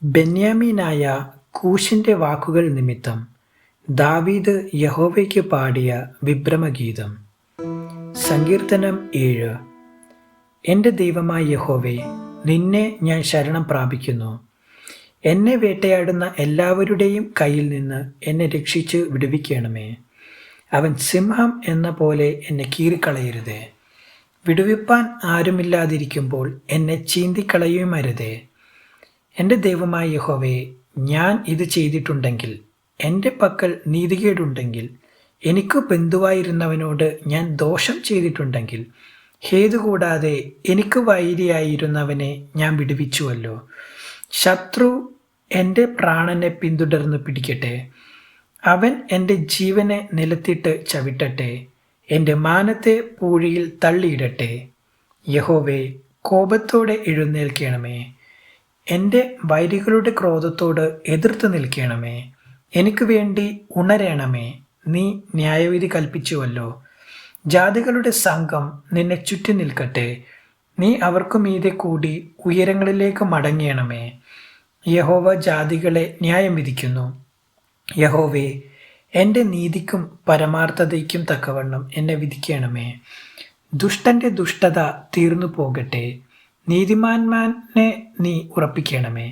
ബെന്യാമീനായ കൂശിന്റെ വാക്കുകൾ നിമിത്തം ദാവീദ് യഹോവയ്ക്ക് പാടിയ വിഭ്രമഗീതം. സങ്കീർത്തനം 7. എൻ്റെ ദൈവമായ യഹോവേ, നിന്നെ ഞാൻ ശരണം പ്രാപിക്കുന്നു. എന്നെ വേട്ടയാടുന്ന എല്ലാവരുടെയും കയ്യിൽ നിന്ന് എന്നെ രക്ഷിച്ച് വിടുവിക്കണമേ. അവൻ സിംഹം എന്ന പോലെ എന്നെ കീറിക്കളയരുതേ. വിടുവിപ്പാൻ ആരുമില്ലാതിരിക്കുമ്പോൾ എന്നെ ചീന്തിക്കളയുമരുതേ. എൻ്റെ ദൈവമായ യഹോവേ, ഞാൻ ഇത് ചെയ്തിട്ടുണ്ടെങ്കിൽ, എൻ്റെ പക്കൽ നീതികേടുണ്ടെങ്കിൽ, എനിക്ക് ബന്ധുവായിരുന്നവനോട് ഞാൻ ദോഷം ചെയ്തിട്ടുണ്ടെങ്കിൽ, ഹേതുകൂടാതെ എനിക്ക് വൈരിയായിരുന്നവനെ ഞാൻ വിടുവിച്ചുവല്ലോ. ശത്രു എൻ്റെ പ്രാണനെ പിന്തുടർന്ന് പിടിക്കട്ടെ. അവൻ എൻ്റെ ജീവനെ നിലത്തിട്ട് ചവിട്ടട്ടെ. എൻ്റെ മാനത്തെ പൂഴിയിൽ തള്ളിയിടട്ടെ. യഹോവേ, കോപത്തോടെ എഴുന്നേൽക്കണമേ. എൻ്റെ വൈരികളുടെ ക്രോധത്തോട് എതിർത്ത് നിൽക്കണമേ. എനിക്ക് വേണ്ടി ഉണരണമേ. നീ ന്യായവിധി കൽപ്പിച്ചുവല്ലോ. ജാതികളുടെ സംഘം നിന്നെ ചുറ്റി നിൽക്കട്ടെ. നീ അവർക്കു മീതെ കൂടി ഉയരങ്ങളിലേക്ക് മടങ്ങണമേ. യഹോവ ജാതികളെ ന്യായം വിധിക്കുന്നു. യഹോവേ, എൻ്റെ നീതിക്കും പരമാർത്ഥതയ്ക്കും തക്കവണ്ണം എന്നെ വിധിക്കണമേ. ദുഷ്ടൻ്റെ ദുഷ്ടത തീർന്നു പോകട്ടെ. നീതിമാന്മാനെ നീ ഉറപ്പിക്കണമേ.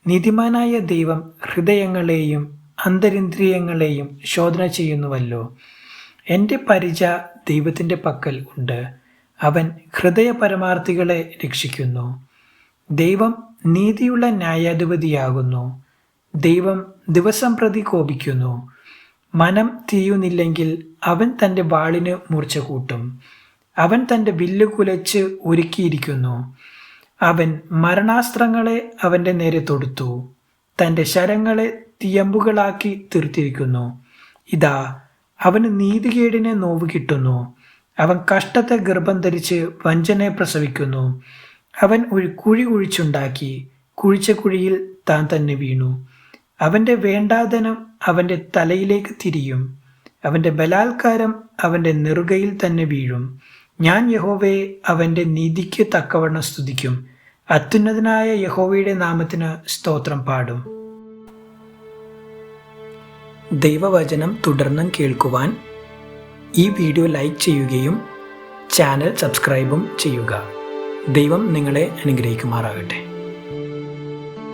നീതിമാനായ ദൈവം ഹൃദയങ്ങളെയും അന്തരിന്ദ്രിയങ്ങളെയും ശോധന ചെയ്യുന്നുവല്ലോ. എൻ്റെ പരിച ദൈവത്തിൻ്റെ പക്കൽ ഉണ്ട്. അവൻ ഹൃദയ പരമാർത്ഥികളെ രക്ഷിക്കുന്നു. ദൈവം നീതിയുള്ള ന്യായാധിപതിയാകുന്നു. ദൈവം ദിവസം പ്രതി കോപിക്കുന്നു. മനം തിരിയുന്നില്ലെങ്കിൽ അവൻ തൻ്റെ വാളിന് മൂർച്ച കൂട്ടും. അവൻ തൻ്റെ വില്ല് കുലച്ച് ഒരുക്കിയിരിക്കുന്നു. അവൻ മരണാസ്ത്രങ്ങളെ അവൻ്റെ നേരെ തൊടുത്തു. തൻ്റെ ശരങ്ങളെ തിയമ്പുകളാക്കി തീർത്തിരിക്കുന്നു. ഇതാ, അവന് നീതികേടിനെ നോവ് കിട്ടുന്നു. അവൻ കഷ്ടത്തെ ഗർഭം ധരിച്ച് വഞ്ചനയെ പ്രസവിക്കുന്നു. അവൻ ഒരു കുഴി കുഴിച്ചുണ്ടാക്കി കുഴിച്ച കുഴിയിൽ താൻ തന്നെ വീണു. അവൻ്റെ വേണ്ടാധനം അവൻ്റെ തലയിലേക്ക് തിരിയും. അവൻ്റെ ബലാത്കാരം അവൻ്റെ നെറുകയിൽ തന്നെ വീഴും. ഞാൻ യഹോവയെ അവൻ്റെ നീതിക്ക് തക്കവണ്ണം സ്തുതിക്കും. അത്യുന്നതനായ യഹോവയുടെ നാമത്തിന് സ്തോത്രം പാടും. ദൈവവചനം തുടർന്നും കേൾക്കുവാൻ ഈ വീഡിയോ ലൈക്ക് ചെയ്യുകയും ചാനൽ സബ്സ്ക്രൈബും ചെയ്യുക. ദൈവം നിങ്ങളെ അനുഗ്രഹിക്കുമാറാകട്ടെ.